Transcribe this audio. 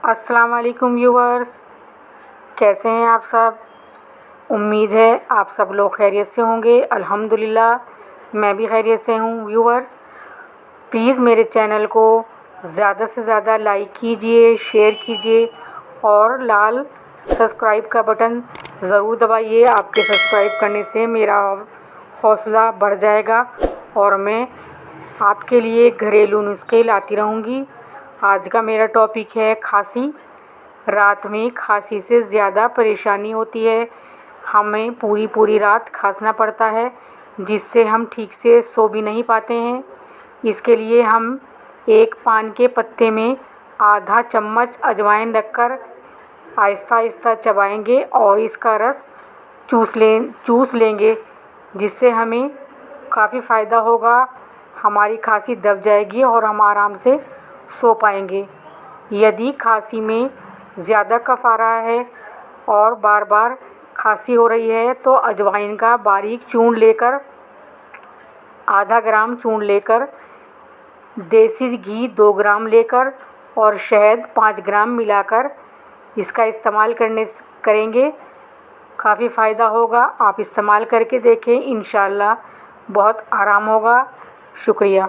अस्सलाम वालेकुम व्यूवर्स, कैसे हैं आप सब। उम्मीद है आप सब लोग खैरियत से होंगे। अल्हम्दुलिल्लाह मैं भी खैरियत से हूँ। व्यूवर्स, प्लीज़ मेरे चैनल को ज़्यादा से ज़्यादा लाइक कीजिए, शेयर कीजिए और लाल सब्सक्राइब का बटन ज़रूर दबाइए। आपके सब्सक्राइब करने से मेरा हौसला बढ़ जाएगा और मैं आपके लिए घरेलू नुस्खे लाती रहूँगी। आज का मेरा टॉपिक है खांसी। रात में खांसी से ज़्यादा परेशानी होती है, हमें पूरी रात खांसना पड़ता है जिससे हम ठीक से सो भी नहीं पाते हैं। इसके लिए हम एक पान के पत्ते में आधा चम्मच अजवाइन रखकर आहिस्ता आहिस्ता चबाएंगे और इसका रस चूस लेंगे, जिससे हमें काफ़ी फ़ायदा होगा। हमारी खांसी दब जाएगी और हम आराम से सो पाएंगे। यदि खांसी में ज़्यादा कफ आ रहा है और बार बार खांसी हो रही है तो अजवाइन का बारीक चूर्ण लेकर, आधा ग्राम चूर्ण लेकर, देसी घी 2 ग्राम लेकर और शहद 5 ग्राम मिलाकर इसका इस्तेमाल करेंगे। काफ़ी फ़ायदा होगा। आप इस्तेमाल करके देखें, इंशाअल्लाह बहुत आराम होगा। शुक्रिया।